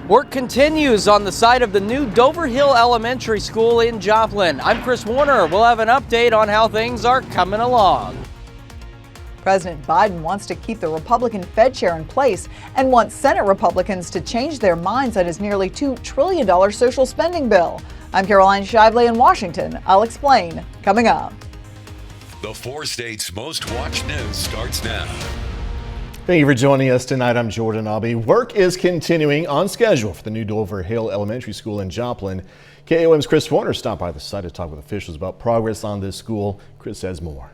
Work continues on the site of the new Dover Hill Elementary School in Joplin. I'm Chris Warner. We'll have an update on how things are coming along. President Biden wants to keep the Republican Fed chair in place and wants Senate Republicans to change their minds on his nearly $2 trillion social spending bill. I'm Caroline Shively in Washington. I'll explain coming up. The 4 states' most watched news starts now. Thank you for joining us tonight. I'm Jordan Obby. Work is continuing on schedule for the new Dover Hill Elementary School in Joplin. KOM's Chris Warner stopped by the site to talk with officials about progress on this school. Chris says more.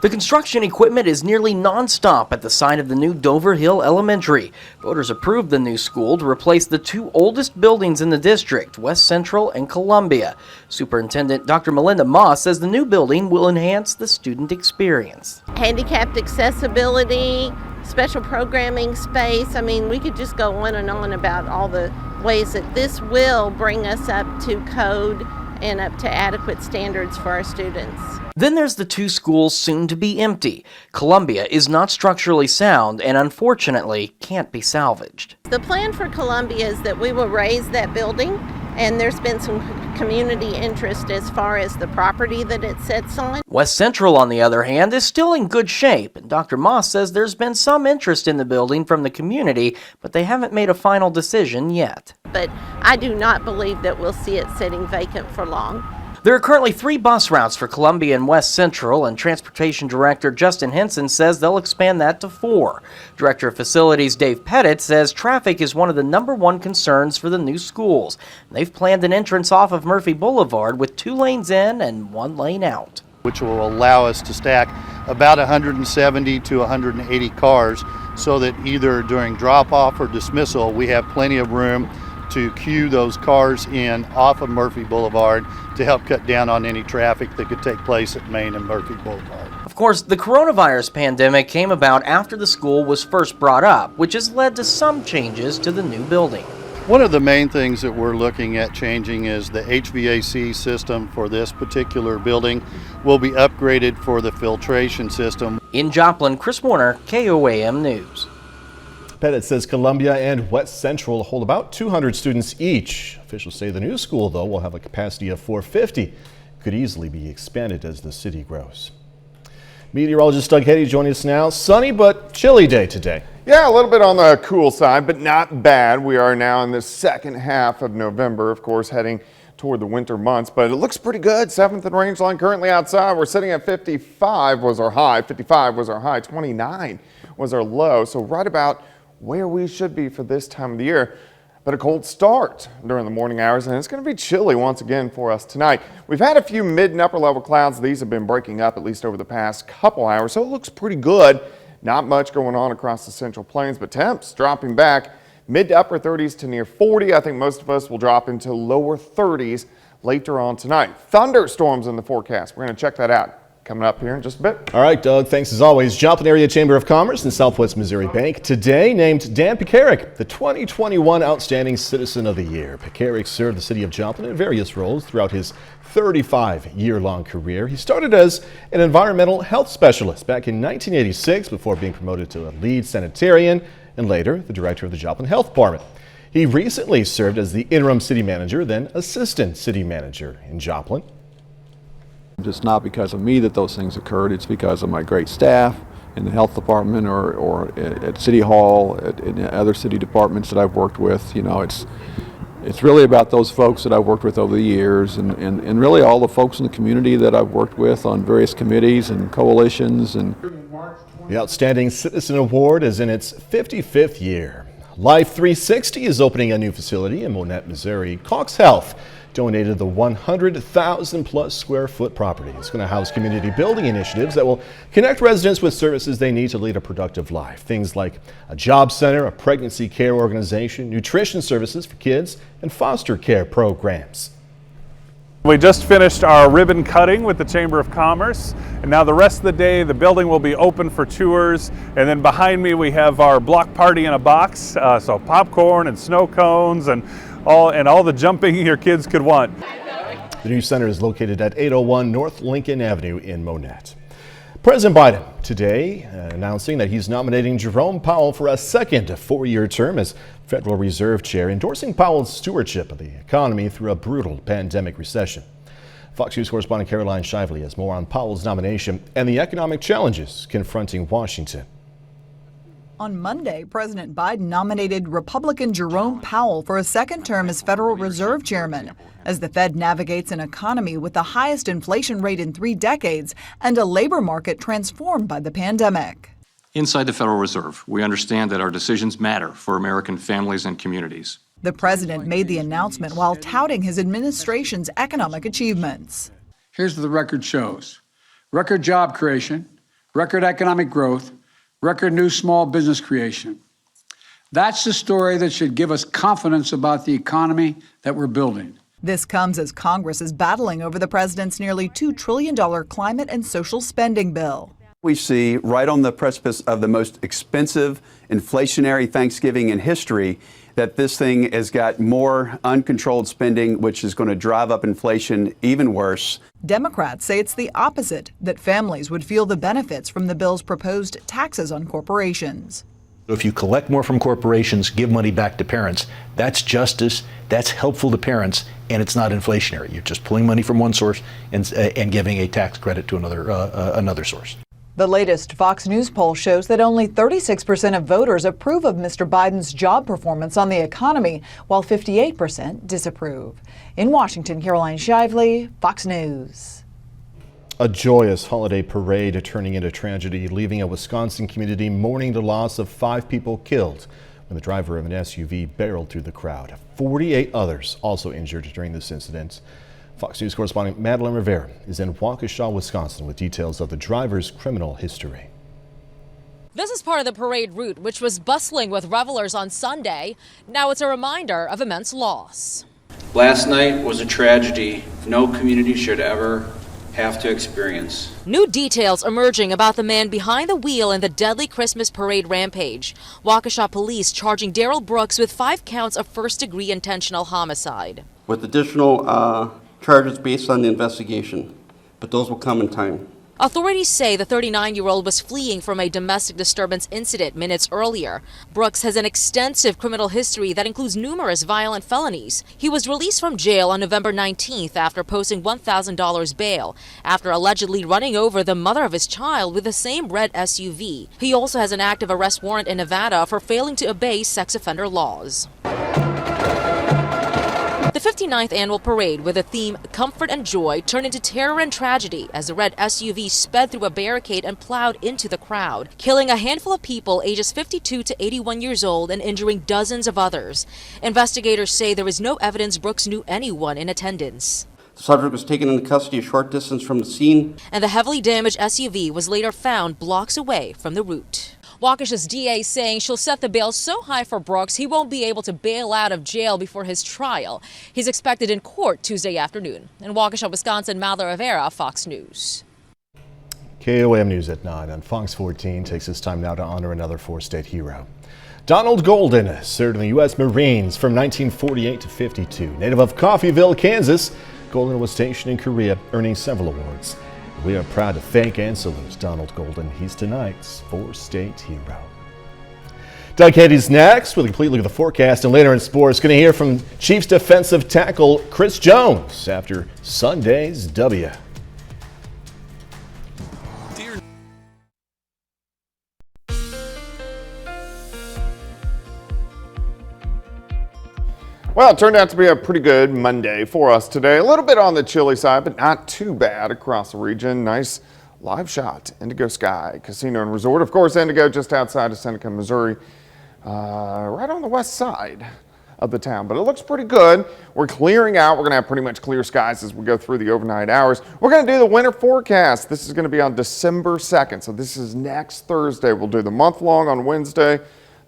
The construction equipment is nearly non-stop at the site of the new Dover Hill Elementary. Voters approved the new school to replace the 2 oldest buildings in the district, West Central and Columbia. Superintendent Dr. Melinda Moss says the new building will enhance the student experience. Handicapped accessibility, special programming space. I mean, we could just go on and on about all the ways that this will bring us up to code and up to adequate standards for our students. Then there's the 2 schools soon to be empty. Columbia is not structurally sound and unfortunately can't be salvaged. The plan for Columbia is that we will raise that building, and there's been some community interest as far as the property that it sits on. West Central, on the other hand, is still in good shape, and Dr. Moss says there's been some interest in the building from the community, but they haven't made a final decision yet. But I do not believe that we'll see it sitting vacant for long. There are currently 3 bus routes for Columbia and West Central, and Transportation Director Justin Henson says they'll expand that to 4. Director of Facilities Dave Pettit says traffic is one of the #1 concerns for the new schools. They've planned an entrance off of Murphy Boulevard with 2 lanes in and 1 lane out, which will allow us to stack about 170 to 180 cars so that either during drop-off or dismissal, we have plenty of room to queue those cars in off of Murphy Boulevard to help cut down on any traffic that could take place at Main and Murphy Boulevard. Of course, the coronavirus pandemic came about after the school was first brought up, which has led to some changes to the new building. One of the main things that we're looking at changing is the HVAC system for this particular building will be upgraded for the filtration system. In Joplin, Chris Warner, KOAM News. Pettit says Columbia and West Central hold about 200 students each. Officials say the new school, though, will have a capacity of 450. Could easily be expanded as the city grows. Meteorologist Doug Heddy joining us now. Sunny but chilly day today. Yeah, a little bit on the cool side, but not bad. We are now in the second half of November, of course, heading toward the winter months, but it looks pretty good. 7th and Rangeline currently outside. We're sitting at 55 was our high, 55 was our high, 29 was our low. So right about where we should be for this time of the year, but a cold start during the morning hours, and it's going to be chilly once again for us tonight. We've had a few mid and upper level clouds. These have been breaking up at least over the past couple hours, so it looks pretty good. Not much going on across the Central Plains, but temps dropping back mid to upper 30s to near 40. I think most of us will drop into lower 30s later on tonight. Thunderstorms in the forecast. We're going to check that out coming up here in just a bit. All right, Doug, thanks as always. Joplin Area Chamber of Commerce and Southwest Missouri Bank today named Dan Pekarik the 2021 Outstanding Citizen of the Year. Pekarik served the city of Joplin in various roles throughout his 35-year-long career. He started as an environmental health specialist back in 1986 before being promoted to a lead sanitarian and later the director of the Joplin Health Department. He recently served as the interim city manager, then assistant city manager in Joplin. It's not because of me that those things occurred. It's because of my great staff in the health department or at City Hall, in other city departments that I've worked with. You know, it's really about those folks that I've worked with over the years and really all the folks in the community that I've worked with on various committees and coalitions. And the Outstanding Citizen Award is in its 55th year. Life 360 is opening a new facility in Monette, Missouri. Cox Health donated the 100,000 plus square foot property. It's going to house community building initiatives that will connect residents with services they need to lead a productive life. Things like a job center, a pregnancy care organization, nutrition services for kids, and foster care programs. We just finished our ribbon cutting with the Chamber of Commerce, and now the rest of the day the building will be open for tours, and then behind me we have our block party in a box, so popcorn and snow cones and all the jumping your kids could want. The new center is located at 801 North Lincoln Avenue in Monette. President Biden today, announcing that he's nominating Jerome Powell for a second 4-year term as Federal Reserve Chair, endorsing Powell's stewardship of the economy through a brutal pandemic recession. Fox News correspondent Caroline Shively has more on Powell's nomination and the economic challenges confronting Washington. On Monday, President Biden nominated Republican Jerome Powell for a second term as Federal Reserve Chairman, as the Fed navigates an economy with the highest inflation rate in 3 decades and a labor market transformed by the pandemic. Inside the Federal Reserve, we understand that our decisions matter for American families and communities. The president made the announcement while touting his administration's economic achievements. Here's what the record shows: record job creation, record economic growth, record new small business creation. That's the story that should give us confidence about the economy that we're building. This comes as Congress is battling over the president's nearly $2 trillion climate and social spending bill. We see right on the precipice of the most expensive inflationary Thanksgiving in history that this thing has got more uncontrolled spending, which is going to drive up inflation even worse. Democrats say it's the opposite, that families would feel the benefits from the bill's proposed taxes on corporations. If you collect more from corporations, give money back to parents, that's justice, that's helpful to parents, and it's not inflationary. You're just pulling money from one source and giving a tax credit to another source. The latest Fox News poll shows that only 36% of voters approve of Mr. Biden's job performance on the economy, while 58% disapprove. In Washington, Caroline Shively, Fox News. A joyous holiday parade turning into tragedy, leaving a Wisconsin community mourning the loss of 5 people killed when the driver of an SUV barreled through the crowd. 48 others also injured during this incident. Fox News correspondent Madeline Rivera is in Waukesha, Wisconsin, with details of the driver's criminal history. This is part of the parade route, which was bustling with revelers on Sunday. Now it's a reminder of immense loss. Last night was a tragedy no community should ever have to experience. New details emerging about the man behind the wheel in the deadly Christmas parade rampage. Waukesha police charging Darrell Brooks with 5 counts of first-degree intentional homicide. With additional charges based on the investigation, but those will come in time. Authorities say the 39-year-old was fleeing from a domestic disturbance incident minutes earlier. Brooks has an extensive criminal history that includes numerous violent felonies. He was released from jail on November 19th after posting $1,000 bail, after allegedly running over the mother of his child with the same red SUV. He also has an active arrest warrant in Nevada for failing to obey sex offender laws. The 59th annual parade with the theme Comfort and Joy turned into terror and tragedy as the red SUV sped through a barricade and plowed into the crowd, killing a handful of people ages 52 to 81 years old and injuring dozens of others. Investigators say there is no evidence Brooks knew anyone in attendance. The subject was taken into custody a short distance from the scene. And the heavily damaged SUV was later found blocks away from the route. Waukesha's DA saying she'll set the bail so high for Brooks he won't be able to bail out of jail before his trial. He's expected in court Tuesday afternoon. In Waukesha, Wisconsin, Madeline Rivera, Fox News. KOM News at 9 on Fox 14 takes this time now to honor another 4-state hero. Donald Golden served in the U.S. Marines from 1948 to 52. Native of Coffeyville, Kansas, Golden was stationed in Korea, earning several awards. We are proud to thank and salute Donald Golden. He's tonight's 4-state hero. Doug Hendy's next with a complete look at the forecast, and later in sports, going to hear from Chiefs defensive tackle Chris Jones after Sunday's W. Well, it turned out to be a pretty good Monday for us today. A little bit on the chilly side, but not too bad across the region. Nice live shot, Indigo Sky Casino and Resort. Of course, Indigo just outside of Seneca, Missouri, right on the west side of the town. But it looks pretty good. We're clearing out. We're going to have pretty much clear skies as we go through the overnight hours. We're going to do the winter forecast. This is going to be on December 2nd. So this is next Thursday. We'll do the month long on Wednesday,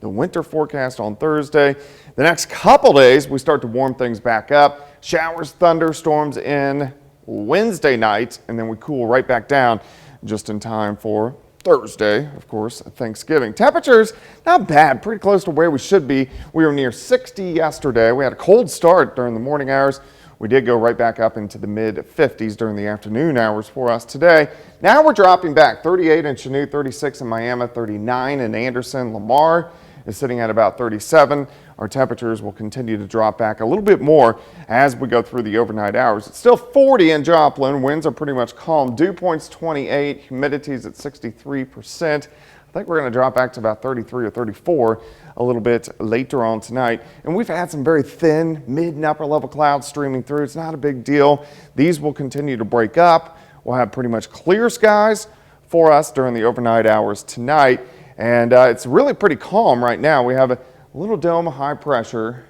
the winter forecast on Thursday. The next couple days, we start to warm things back up. Showers, thunderstorms in Wednesday night, and then we cool right back down just in time for Thursday, of course, Thanksgiving. Temperatures, not bad, pretty close to where we should be. We were near 60 yesterday. We had a cold start during the morning hours. We did go right back up into the mid-50s during the afternoon hours for us today. Now we're dropping back. 38 in Chanute, 36 in Miami, 39 in Anderson. Lamar is sitting at about 37. Our temperatures will continue to drop back a little bit more as we go through the overnight hours. It's still 40 in Joplin. Winds are pretty much calm. Dew point's 28. Humidity is at 63%. I think we're going to drop back to about 33 or 34 a little bit later on tonight. And we've had some very thin mid and upper level clouds streaming through. It's not a big deal. These will continue to break up. We'll have pretty much clear skies for us during the overnight hours tonight. And it's really pretty calm right now. We have a little dome of high pressure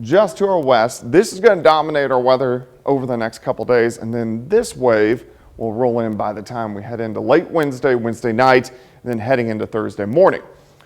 just to our west. This is going to dominate our weather over the next couple days. And then this wave will roll in by the time we head into late Wednesday night, and then heading into Thursday morning.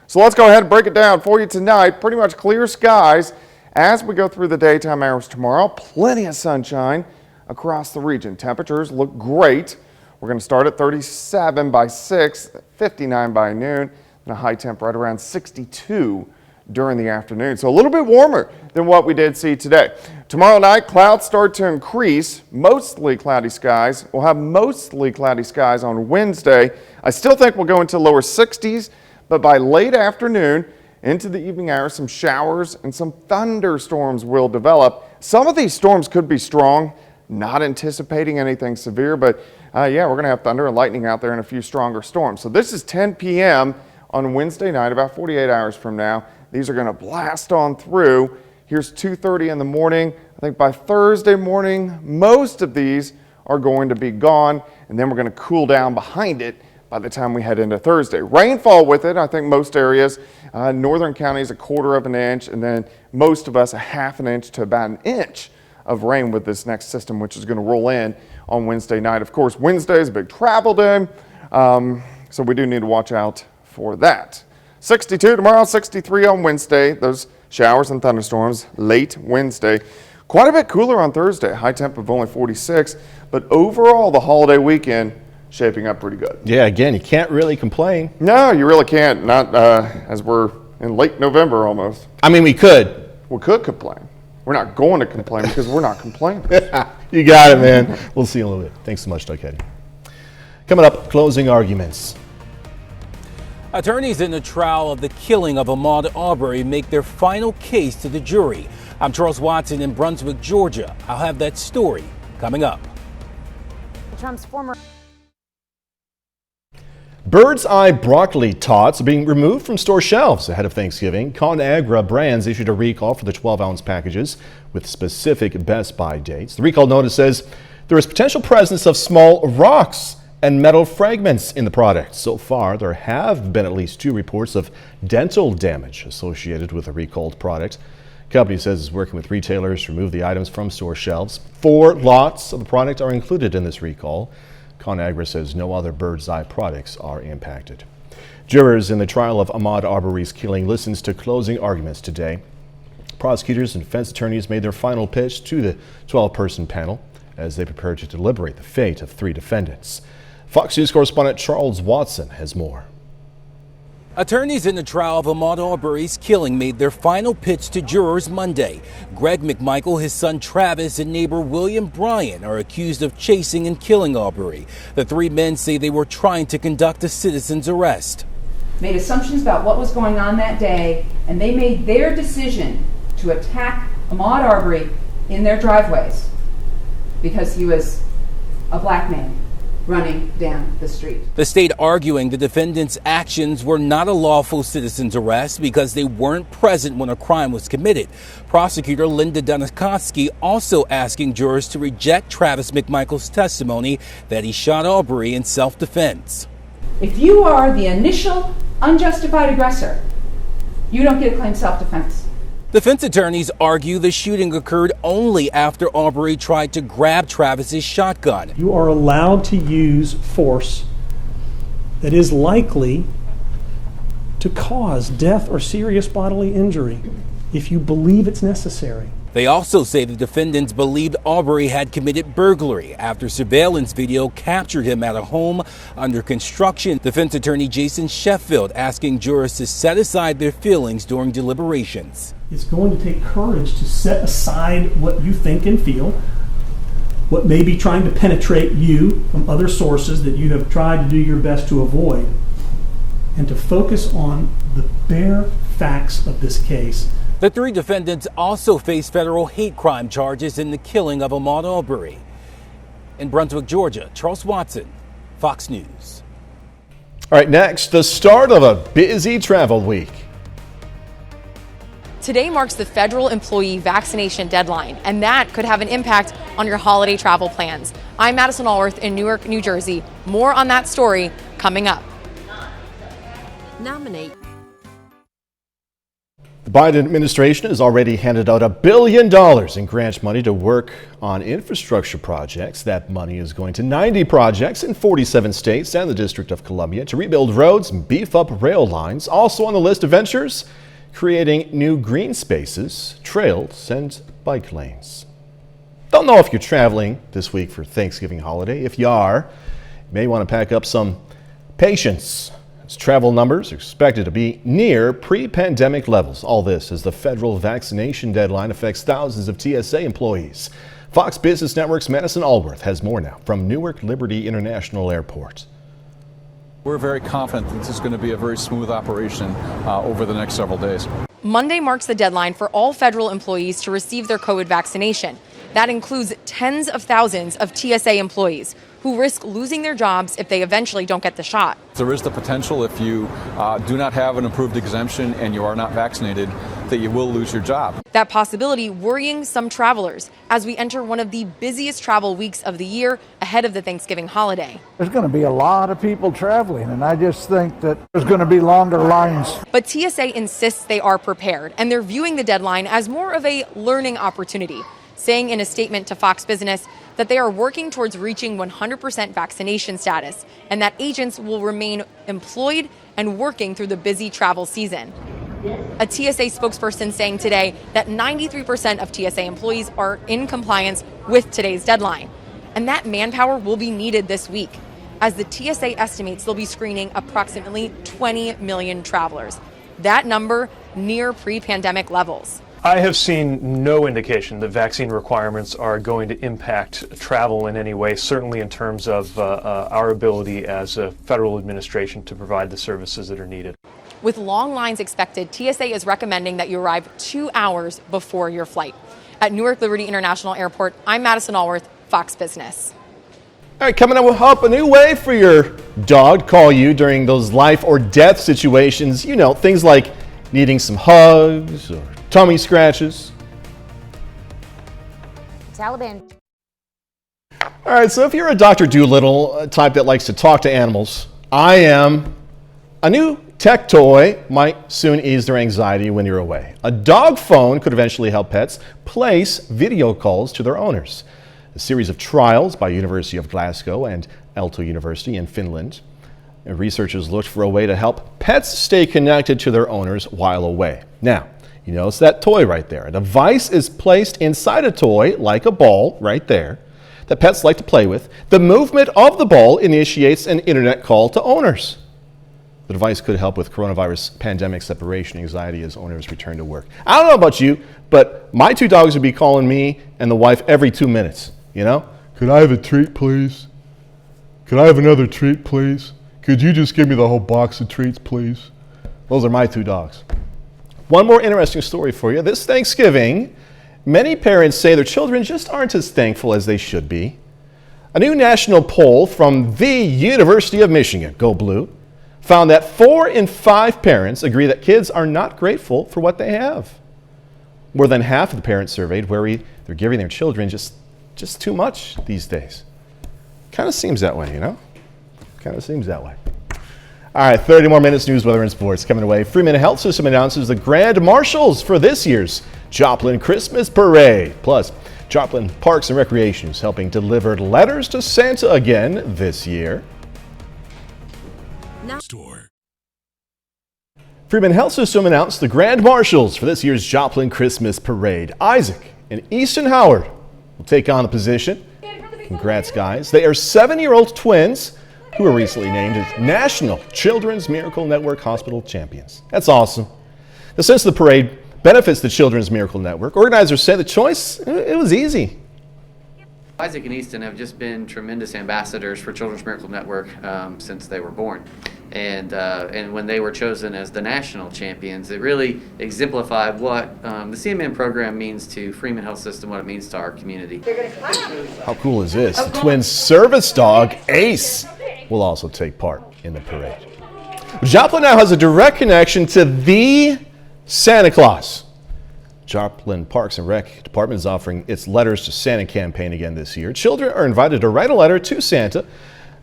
So let's go ahead and break it down for you tonight. Pretty much clear skies as we go through the daytime hours tomorrow. Plenty of sunshine across the region. Temperatures look great. We're going to start at 37 by 6, 59 by noon, and a high temp right around 62 during the afternoon. So a little bit warmer than what we did see today. Tomorrow night, clouds start to increase. Mostly cloudy skies. We'll have mostly cloudy skies on Wednesday. I still think we'll go into lower 60s, but by late afternoon into the evening hours, some showers and some thunderstorms will develop. Some of these storms could be strong. Not anticipating anything severe, but yeah, we're going to have thunder and lightning out there and a few stronger storms. So this is 10 p.m. on Wednesday night, about 48 hours from now. These are going to blast on through. Here's 2:30 in the morning. I think by Thursday morning, most of these are going to be gone, and then we're going to cool down behind it by the time we head into Thursday. Rainfall with it, I think most areas, northern counties, 1/4 of an inch, and then most of us 1/2 inch to about 1 inch of rain with this next system, which is going to roll in on Wednesday night. Of course, Wednesday is a big travel day, so we do need to watch out for that. 62 tomorrow, 63 on Wednesday. Those showers and thunderstorms late Wednesday. Quite a bit cooler on Thursday, high temp of only 46, but overall the holiday weekend shaping up pretty good. Yeah, again, you can't really complain. No, you really can't, not as we're in late November almost. I mean, we could. We could complain. We're not going to complain because we're not complaining. You got it, man. We'll see you in a little bit. Thanks so much, Doug Heddy. Coming up, closing arguments. Attorneys in the trial of the killing of Ahmaud Arbery make their final case to the jury. I'm Charles Watson in Brunswick, Georgia. I'll have that story coming up. Trump's former Bird's Eye broccoli tots are being removed from store shelves ahead of Thanksgiving. ConAgra Brands issued a recall for the 12-ounce packages with specific Best By dates. The recall notice says there is potential presence of small rocks and metal fragments in the product. So far, there have been at least 2 reports of dental damage associated with the recalled product. The company says it's working with retailers to remove the items from store shelves. 4 lots of the product are included in this recall. ConAgra says no other Bird's Eye products are impacted. Jurors in the trial of Ahmaud Arbery's killing listens to closing arguments today. Prosecutors and defense attorneys made their final pitch to the 12-person panel as they prepare to deliberate the fate of 3 defendants. Fox News correspondent Charles Watson has more. Attorneys in the trial of Ahmaud Arbery's killing made their final pitch to jurors Monday. Greg McMichael, his son Travis, and neighbor William Bryan are accused of chasing and killing Arbery. The 3 men say they were trying to conduct a citizen's arrest. Made assumptions about what was going on that day, and they made their decision to attack Ahmaud Arbery in their driveways because he was a black man running down the street. The state arguing the defendants' actions were not a lawful citizen's arrest because they weren't present when a crime was committed. Prosecutor Linda Danakoski also asking jurors to reject Travis McMichael's testimony that he shot Arbery in self-defense. If you are the initial unjustified aggressor, you don't get to claim self-defense. Defense attorneys argue the shooting occurred only after Arbery tried to grab Travis's shotgun. You are allowed to use force that is likely to cause death or serious bodily injury if you believe it's necessary. They also say the defendants believed Arbery had committed burglary after surveillance video captured him at a home under construction. Defense attorney Jason Sheffield asking jurors to set aside their feelings during deliberations. It's going to take courage to set aside what you think and feel, what may be trying to penetrate you from other sources that you have tried to do your best to avoid, and to focus on the bare facts of this case. The three defendants also face federal hate crime charges in the killing of Ahmaud Arbery. In Brunswick, Georgia, Charles Watson, Fox News. All right, next, the start of a busy travel week. Today marks the federal employee vaccination deadline, and that could have an impact on your holiday travel plans. I'm Madison Allworth in Newark, New Jersey. More on that story coming up. Nominate. The Biden administration has already handed out $1 billion in grant money to work on infrastructure projects. That money is going to 90 projects in 47 states and the District of Columbia to rebuild roads and beef up rail lines. Also on the list of ventures, creating new green spaces, trails, and bike lanes. Don't know if you're traveling this week for Thanksgiving holiday. If you are, you may want to pack up some patience, as travel numbers are expected to be near pre-pandemic levels. All this as the federal vaccination deadline affects thousands of TSA employees. Fox Business Network's Madison Allworth has more now from Newark Liberty International Airport. We're very confident that this is going to be a very smooth operation over the next several days. Monday marks the deadline for all federal employees to receive their COVID vaccination. That includes tens of thousands of TSA employees who risk losing their jobs if they eventually don't get the shot. There is the potential, if you do not have an approved exemption and you are not vaccinated, that you will lose your job. That possibility worrying some travelers as we enter one of the busiest travel weeks of the year ahead of the Thanksgiving holiday. There's going to be a lot of people traveling, and I just think that there's going to be longer lines. But TSA insists they are prepared, and they're viewing the deadline as more of a learning opportunity, saying in a statement to Fox Business that they are working towards reaching 100% vaccination status and that agents will remain employed and working through the busy travel season. A TSA spokesperson saying today that 93% of TSA employees are in compliance with today's deadline. And that manpower will be needed this week, as the TSA estimates they'll be screening approximately 20 million travelers. That number near pre-pandemic levels. I have seen no indication that vaccine requirements are going to impact travel in any way, certainly in terms of our ability as a federal administration to provide the services that are needed. With long lines expected, TSA is recommending that you arrive 2 hours before your flight. At Newark Liberty International Airport, I'm Madison Allworth, Fox Business. All right, coming up, a new way for your dog to call you during those life or death situations. You know, things like needing some hugs or tummy scratches. Taliban. All right, so if you're a Dr. Dolittle type that likes to talk to animals, I am. A new tech toy might soon ease their anxiety when you're away. A dog phone could eventually help pets place video calls to their owners. A series of trials by University of Glasgow and Aalto University in Finland. Researchers looked for a way to help pets stay connected to their owners while away. Now, you notice that toy right there. A device is placed inside a toy, like a ball right there, that pets like to play with. The movement of the ball initiates an internet call to owners. The device could help with coronavirus pandemic separation anxiety as owners return to work. I don't know about you, but my 2 dogs would be calling me and the wife every 2 minutes, you know? Could I have a treat, please? Could I have another treat, please? Could you just give me the whole box of treats, please? Those are my 2 dogs. One more interesting story for you. This Thanksgiving, many parents say their children just aren't as thankful as they should be. A new national poll from the University of Michigan, go Blue, found that 4 in 5 parents agree that kids are not grateful for what they have. More than half of the parents surveyed worry they're giving their children just too much these days. Kind of seems that way, you know? Kind of seems that way. All right, 30 more minutes news, weather, and sports coming away. Freeman Health System announces the grand marshals for this year's Joplin Christmas Parade. Plus, Joplin Parks and Recreation is helping deliver letters to Santa again this year. Store. Freeman Health System announced the grand marshals for this year's Joplin Christmas Parade. Isaac and Easton Howard will take on the position. Congrats, guys. They are 7-year-old twins who were recently named as National Children's Miracle Network Hospital Champions. That's awesome. Now, since the parade benefits the Children's Miracle Network, organizers say the choice, it was easy. Isaac and Easton have just been tremendous ambassadors for Children's Miracle Network since they were born. And when they were chosen as the national champions, it really exemplified what the CMN program means to Freeman Health System, what it means to our community. How cool is this? The Twins' service dog, Ace, will also take part in the parade. Joplin now has a direct connection to the Santa Claus. Joplin Parks and Rec Department is offering its Letters to Santa campaign again this year. Children are invited to write a letter to Santa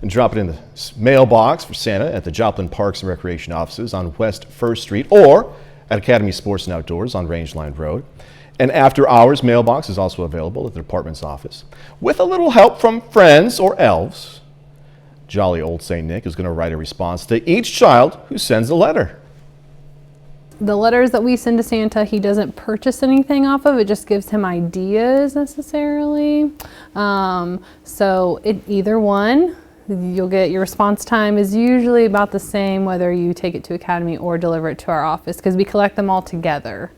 and drop it in the mailbox for Santa at the Joplin Parks and Recreation offices on West 1st Street or at Academy Sports and Outdoors on Rangeline Road. An after-hours mailbox is also available at the department's office. With a little help from friends or elves, Jolly Old St. Nick is going to write a response to each child who sends a letter. The letters that we send to Santa, he doesn't purchase anything off of. It just gives him ideas necessarily. So either one, you'll get your response time is usually about the same whether you take it to Academy or deliver it to our office because we collect them all together.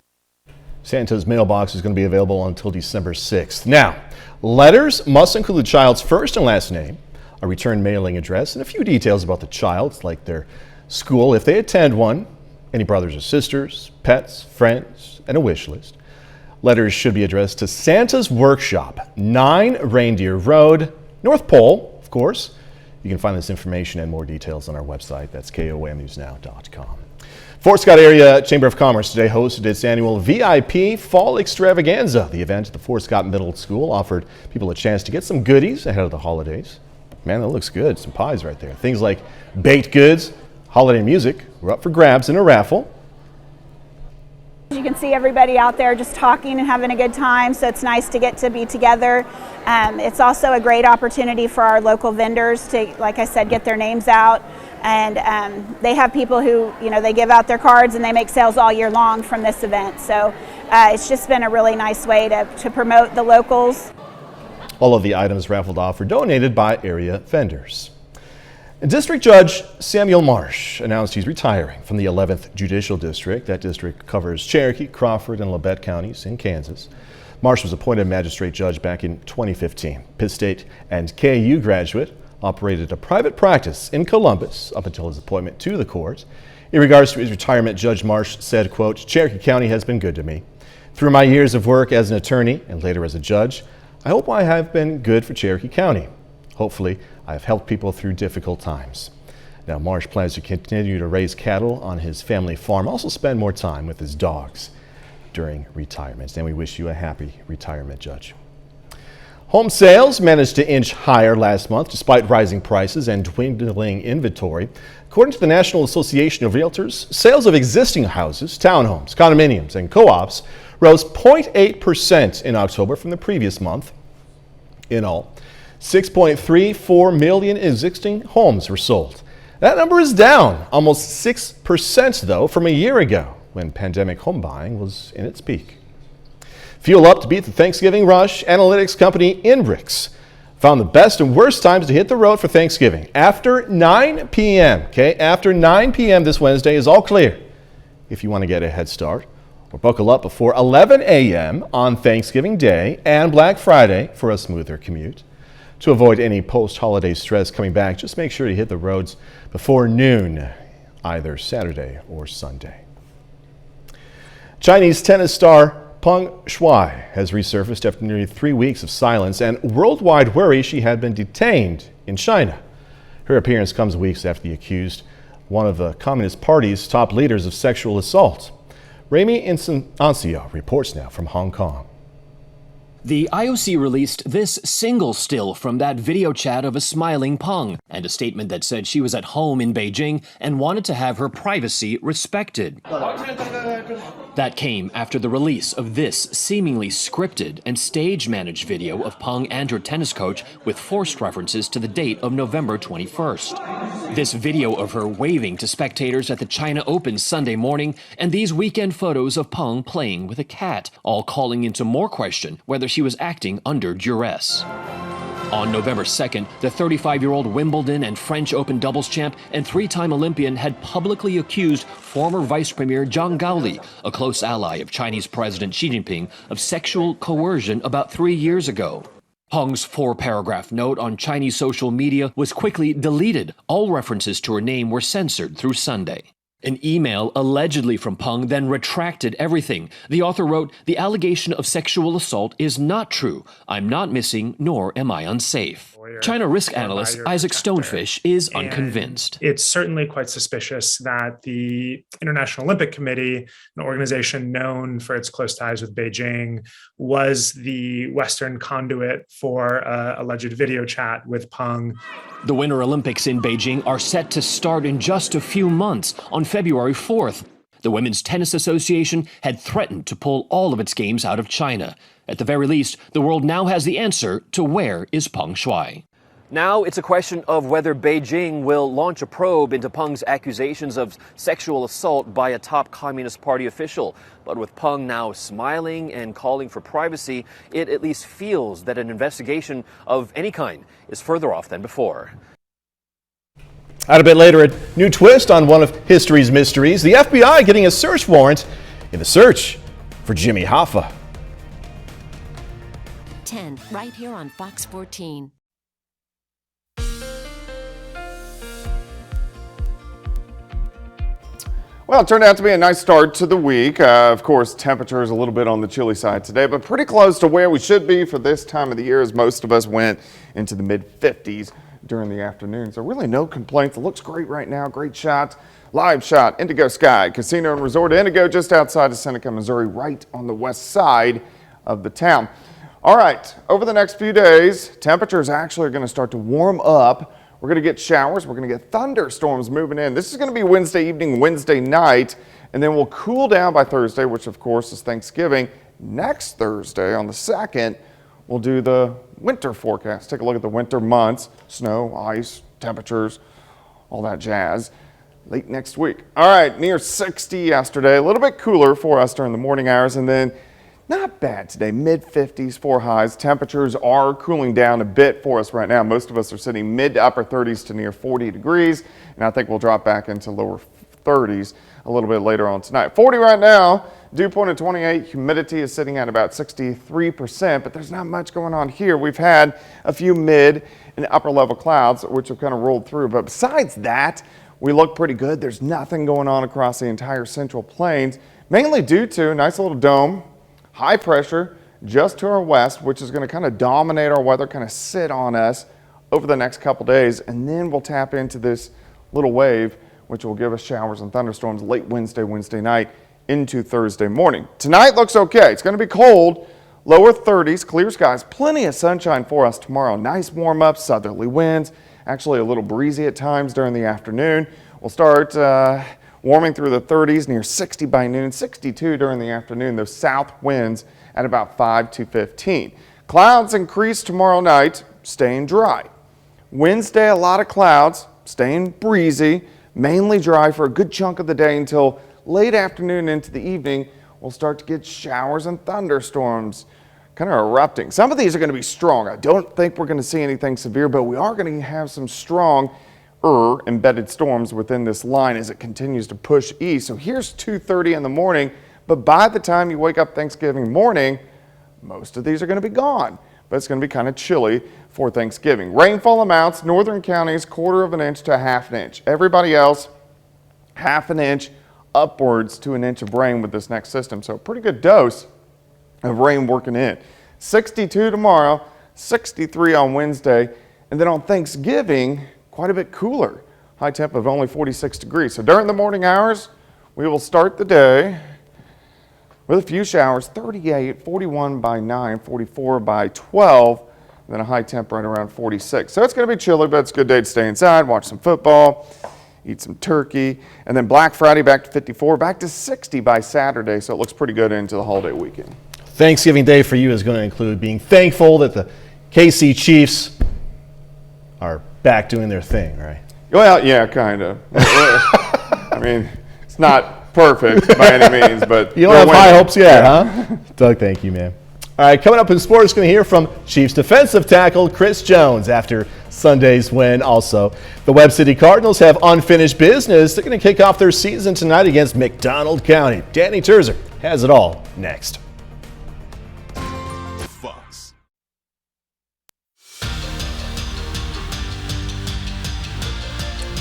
Santa's mailbox is going to be available until December 6th. Now, letters must include the child's first and last name, a return mailing address, and a few details about the child, like their school if they attend one, any brothers or sisters, pets, friends, and a wish list. Letters should be addressed to Santa's Workshop, 9 Reindeer Road, North Pole, of course. You can find this information and more details on our website. That's KOMNewsNow.com. Fort Scott Area Chamber of Commerce today hosted its annual VIP Fall Extravaganza. The event at the Fort Scott Middle School offered people a chance to get some goodies ahead of the holidays. Man, that looks good. Some pies right there. Things like baked goods, holiday music were up for grabs in a raffle. You can see everybody out there just talking and having a good time, so it's nice to get to be together. It's also a great opportunity for our local vendors to, like I said, get their names out. And they have people who, they give out their cards and they make sales all year long from this event. So it's just been a really nice way to promote the locals. All of the items raffled off were donated by area vendors. District Judge Samuel Marsh announced he's retiring from the 11th Judicial District. That district covers Cherokee, Crawford, and Labette counties in Kansas. Marsh was appointed magistrate judge back in 2015. Pitt State and KU graduate, operated a private practice in Columbus up until his appointment to the court. In regards to his retirement, Judge Marsh said, quote, "Cherokee County has been good to me. Through my years of work as an attorney and later as a judge, I hope I have been good for Cherokee County. Hopefully, I have helped people through difficult times." Now, Marsh plans to continue to raise cattle on his family farm, also spend more time with his dogs during retirement. And we wish you a happy retirement, Judge. Home sales managed to inch higher last month despite rising prices and dwindling inventory. According to the National Association of Realtors, sales of existing houses, townhomes, condominiums, and co-ops rose 0.8% in October from the previous month. In all, 6.34 million existing homes were sold. That number is down almost 6% though from a year ago when pandemic home buying was in its peak. Fuel up to beat the Thanksgiving rush. Analytics company Inbrix found the best and worst times to hit the road for Thanksgiving. After 9 p.m., after 9 p.m. this Wednesday is all clear if you want to get a head start, or buckle up before 11 a.m. on Thanksgiving Day and Black Friday for a smoother commute. To avoid any post-holiday stress coming back, just make sure to hit the roads before noon, either Saturday or Sunday. Chinese tennis star Peng Shuai has resurfaced after nearly 3 weeks of silence and worldwide worry she had been detained in China. Her appearance comes weeks after the accused one of the Communist Party's top leaders of sexual assault. Remy Ancio reports now from Hong Kong. The IOC released this single still from that video chat of a smiling Peng and a statement that said she was at home in Beijing and wanted to have her privacy respected. That came after the release of this seemingly scripted and stage-managed video of Peng and her tennis coach with forced references to the date of November 21st. This video of her waving to spectators at the China Open Sunday morning, and these weekend photos of Peng playing with a cat, all calling into more question whether she was acting under duress. On November 2nd, the 35-year-old Wimbledon and French Open doubles champ and three-time Olympian had publicly accused former Vice Premier Zhang Gaoli, a close ally of Chinese President Xi Jinping, of sexual coercion about 3 years ago. Peng's 4-paragraph note on Chinese social media was quickly deleted. All references to her name were censored through Sunday. An email allegedly from Peng then retracted everything. The author wrote, "The allegation of sexual assault is not true. I'm not missing, nor am I unsafe." China risk analyst Isaac Stonefish is unconvinced. It's certainly quite suspicious that the International Olympic Committee, an organization known for its close ties with Beijing, was the Western conduit for alleged video chat with Peng. The Winter Olympics in Beijing are set to start in just a few months on February 4th. The Women's Tennis Association had threatened to pull all of its games out of China. At the very least, the world now has the answer to where is Peng Shuai. Now it's a question of whether Beijing will launch a probe into Peng's accusations of sexual assault by a top Communist Party official. But with Peng now smiling and calling for privacy, it at least feels that an investigation of any kind is further off than before. Out a bit later, a new twist on one of history's mysteries. The FBI getting a search warrant in the search for Jimmy Hoffa. 10, right here on Fox 14. Well, it turned out to be a nice start to the week. Of course, temperature is a little bit on the chilly side today, but pretty close to where we should be for this time of the year, as most of us went into the mid-50s during the afternoon. So really no complaints. It looks great right now. Great shot. Live shot, Indigo Sky Casino and Resort Indigo, just outside of Seneca, Missouri, right on the west side of the town. All right, over the next few days, temperatures actually are going to start to warm up. We're going to get showers. We're going to get thunderstorms moving in. This is going to be Wednesday evening, Wednesday night, and then we'll cool down by Thursday, which of course is Thanksgiving. Next Thursday, on the 2nd, we'll do the winter forecast. Take a look at the winter months, snow, ice, temperatures, all that jazz. Late next week. All right, near 60 yesterday. A little bit cooler for us during the morning hours, and then not bad today, mid-50s for highs. Temperatures are cooling down a bit for us right now. Most of us are sitting mid to upper 30s to near 40 degrees, and I think we'll drop back into lower 30s a little bit later on tonight. 40 right now, dew point at 28. Humidity is sitting at about 63%, but there's not much going on here. We've had a few mid and upper level clouds, which have kind of rolled through, but besides that, we look pretty good. There's nothing going on across the entire Central Plains, mainly due to a nice little dome, high pressure just to our west, which is going to kind of dominate our weather, kind of sit on us over the next couple days, and then we'll tap into this little wave, which will give us showers and thunderstorms late Wednesday night into Thursday morning. Tonight looks okay. It's going to be cold, lower 30s, clear skies, plenty of sunshine for us tomorrow. Nice warm up, southerly winds, actually a little breezy at times during the afternoon. We'll start warming through the 30s, near 60 by noon, 62 during the afternoon. Those south winds at about 5 to 15. Clouds increase tomorrow night, staying dry. Wednesday, a lot of clouds, staying breezy, mainly dry for a good chunk of the day until late afternoon into the evening. We'll start to get showers and thunderstorms kind of erupting. Some of these are going to be strong. I don't think we're going to see anything severe, but we are going to have some strong embedded storms within this line as it continues to push east. So here's 2:30 in the morning, but by the time you wake up Thanksgiving morning, most of these are going to be gone. But it's going to be kind of chilly for Thanksgiving. Rainfall amounts, northern counties, 1/4 inch to 1/2 inch. Everybody else, 1/2 inch upwards to 1 inch of rain with this next system. So a pretty good dose of rain working in. 62 tomorrow, 63 on Wednesday, and then on Thanksgiving, quite a bit cooler. High temp of only 46 degrees. So during the morning hours, we will start the day with a few showers, 38, 41 by 9, 44 by 12, and then a high temp right around 46. So it's going to be chilly, but it's a good day to stay inside, watch some football, eat some turkey, and then Black Friday back to 54, back to 60 by Saturday, so it looks pretty good into the holiday weekend. Thanksgiving Day for you is going to include being thankful that the KC Chiefs are back doing their thing, right? Well, yeah, kind of. I mean, it's not perfect by any means, but you don't have high hopes yet, huh? Doug, thank you, man. All right, coming up in sports, going to hear from Chiefs defensive tackle Chris Jones after Sunday's win. Also, the Webb City Cardinals have unfinished business. They're going to kick off their season tonight against McDonald County. Danny Terzer has it all next.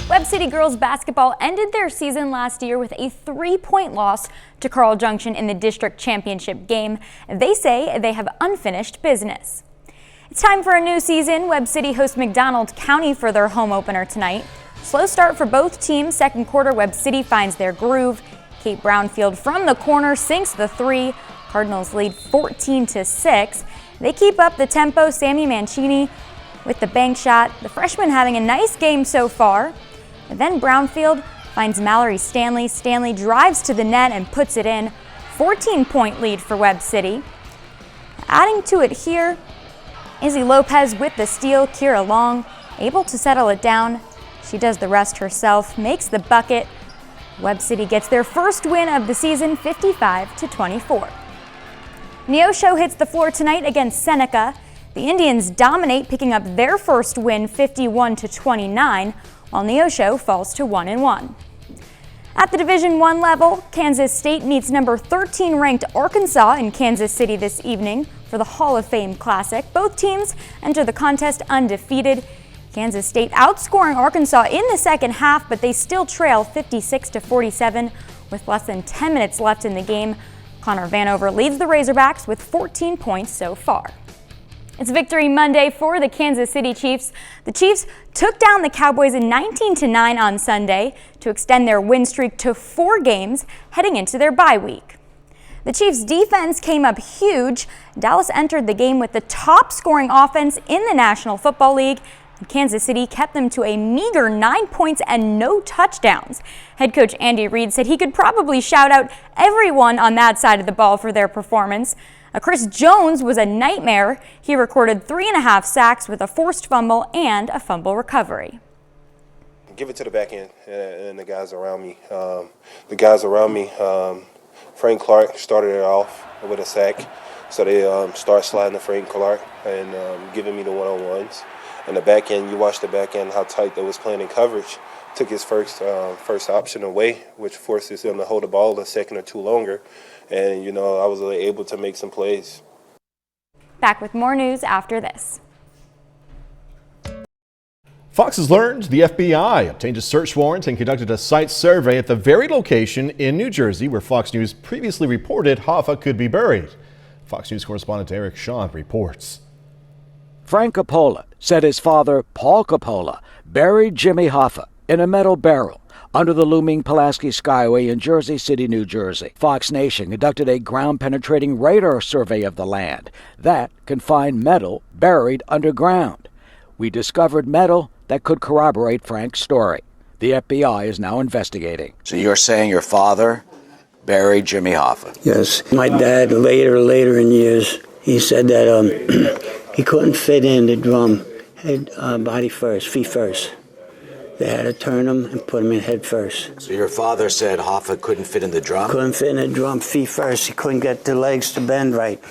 Webb City girls basketball ended their season last year with a 3-point loss to Carl Junction in the district championship game. They say they have unfinished business. It's time for a new season. Webb City hosts McDonald County for their home opener tonight. Slow start for both teams. Second quarter, Webb City finds their groove. Kate Brownfield from the corner sinks the three. Cardinals lead 14-6. They keep up the tempo. Sammy Mancini with the bank shot. The freshman having a nice game so far. And then Brownfield finds Mallory Stanley. Stanley drives to the net and puts it in. 14-point lead for Webb City. Adding to it here, Izzy Lopez with the steal. Kira Long able to settle it down. She does the rest herself, makes the bucket. Webb City gets their first win of the season, 55-24. Neosho hits the floor tonight against Seneca. The Indians dominate, picking up their first win, 51-29. While Neosho falls to 1-1. At the Division I level, Kansas State meets number 13 ranked Arkansas in Kansas City this evening for the Hall of Fame Classic. Both teams enter the contest undefeated. Kansas State outscoring Arkansas in the second half, but they still trail 56-47 with less than 10 minutes left in the game. Connor Vanover leads the Razorbacks with 14 points so far. It's Victory Monday for the Kansas City Chiefs. The Chiefs took down the Cowboys in 19-9 on Sunday to extend their win streak to 4 games heading into their bye week. The Chiefs' defense came up huge. Dallas entered the game with the top scoring offense in the National Football League, and Kansas City kept them to a meager 9 points and no touchdowns. Head coach Andy Reid said he could probably shout out everyone on that side of the ball for their performance. Chris Jones was a nightmare. He recorded 3.5 sacks with a forced fumble and a fumble recovery. Give it to the back end and the guys around me. Frank Clark started it off with a sack, so they start sliding to Frank Clark and giving me the one-on-ones. And the back end, you watch the back end, how tight they was playing in coverage. Took his first option away, which forces him to hold the ball a second or two longer. And, I was able to make some plays. Back with more news after this. Fox has learned the FBI obtained a search warrant and conducted a site survey at the very location in New Jersey where Fox News previously reported Hoffa could be buried. Fox News correspondent Eric Shaw reports. Frank Coppola said his father, Paul Coppola, buried Jimmy Hoffa in a metal barrel under the looming Pulaski Skyway in Jersey City, New Jersey. Fox Nation conducted a ground-penetrating radar survey of the land that can find metal buried underground. We discovered metal that could corroborate Frank's story. The FBI is now investigating. So you're saying your father buried Jimmy Hoffa? Yes. My dad, later in years, he said that he couldn't fit in the drum, head, body first, feet first. They had to turn him and put him in head first. So your father said Hoffa couldn't fit in the drum? Couldn't fit in the drum, feet first. He couldn't get the legs to bend right.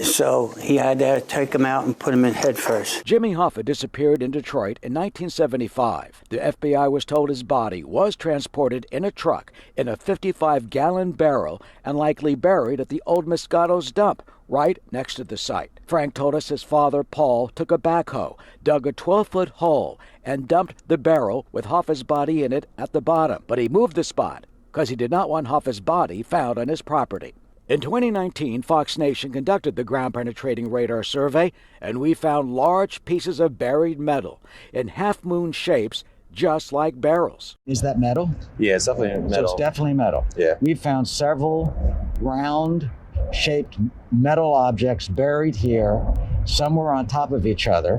So he had to take him out and put him in head first. Jimmy Hoffa disappeared in Detroit in 1975. The FBI was told his body was transported in a truck in a 55-gallon barrel and likely buried at the old Moscato's dump right next to the site. Frank told us his father, Paul, took a backhoe, dug a 12-foot hole, and dumped the barrel with Hoffa's body in it at the bottom. But he moved the spot because he did not want Hoffa's body found on his property. In 2019, Fox Nation conducted the ground-penetrating radar survey, and we found large pieces of buried metal in half-moon shapes just like barrels. Is that metal? Yeah, it's definitely metal. So it's definitely metal. Yeah. We found several round shaped metal objects buried here. Some were on top of each other,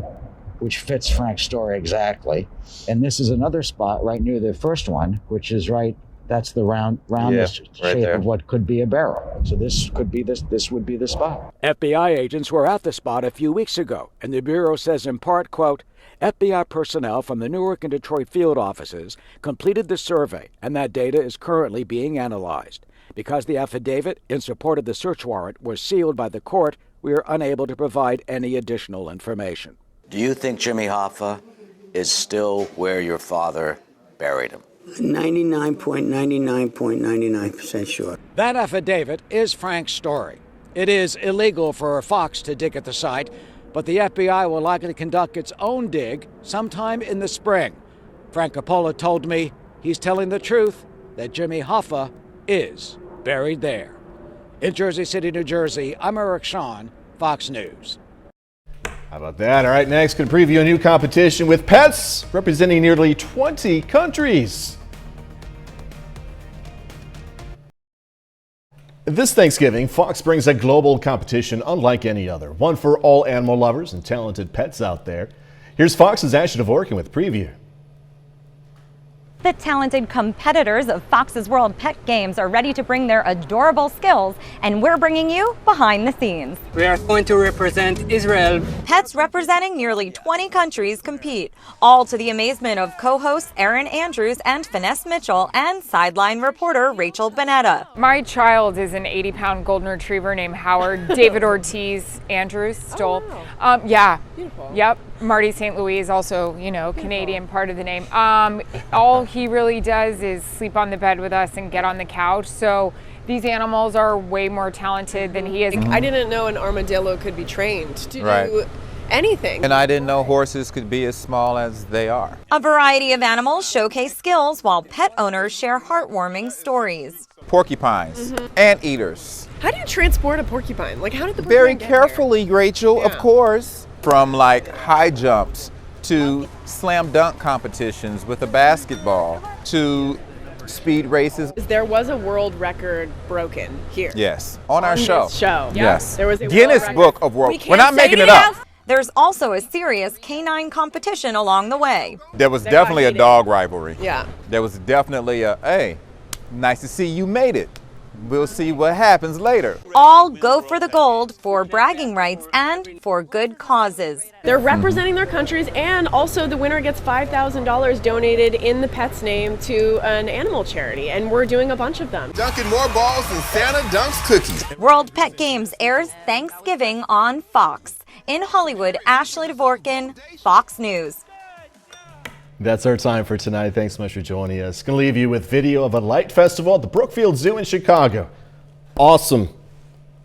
which fits Frank's story exactly. And this is another spot right near the first one, which is that's the roundest shape of what could be a barrel. So this would be the spot. FBI agents were at the spot a few weeks ago, and the Bureau says in part, quote, FBI personnel from the Newark and Detroit field offices completed the survey, and that data is currently being analyzed. Because the affidavit in support of the search warrant was sealed by the court, we are unable to provide any additional information. Do you think Jimmy Hoffa is still where your father buried him? 99.99% sure. That affidavit is Frank's story. It is illegal for Fox to dig at the site, but the FBI will likely conduct its own dig sometime in the spring. Frank Coppola told me he's telling the truth, that Jimmy Hoffa is buried there. In Jersey City, New Jersey, I'm Eric Shawn, Fox News. How about that? All right, next, going to preview a new competition with pets representing nearly 20 countries. This Thanksgiving, Fox brings a global competition unlike any other, one for all animal lovers and talented pets out there. Here's Fox's Ashley Dvorkin with preview. The talented competitors of Fox's World Pet Games are ready to bring their adorable skills, and we're bringing you behind the scenes. We are going to represent Israel. Pets representing nearly 20 countries compete, all to the amazement of co-hosts Erin Andrews and Finesse Mitchell and sideline reporter Rachel Bonetta. My child is an 80-pound golden retriever named Howard. David Ortiz Andrews stole. Oh, wow. Yeah. Beautiful. Yep. Marty St. Louis is also, Canadian part of the name. All he really does is sleep on the bed with us and get on the couch. So these animals are way more talented than he is. I didn't know an armadillo could be trained to do anything. And I didn't know horses could be as small as they are. A variety of animals showcase skills while pet owners share heartwarming stories. Porcupines, anteaters. How do you transport a porcupine? Like, how did the Very porcupine get carefully, Rachel, of course. From like high jumps to slam dunk competitions with a basketball to speed races. There was a world record broken here. Yes, on our show. This show. Yes. There was a Guinness Book of World. We're not making it up. There's also a serious canine competition along the way. There was definitely a dog rivalry. Yeah. There was definitely a, hey, nice to see you made it. We'll see what happens later. All go for the gold for bragging rights and for good causes. They're representing their countries, and also the winner gets $5,000 donated in the pet's name to an animal charity, and we're doing a bunch of them. Dunking more balls than Santa dunks cookies. World Pet Games airs Thanksgiving on Fox. In Hollywood, Ashley Dvorkin, Fox News. That's our time for tonight. Thanks so much for joining us. Going to leave you with video of a light festival at the Brookfield Zoo in Chicago. Awesome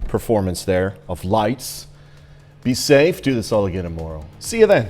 performance there of lights. Be safe. Do this all again tomorrow. See you then.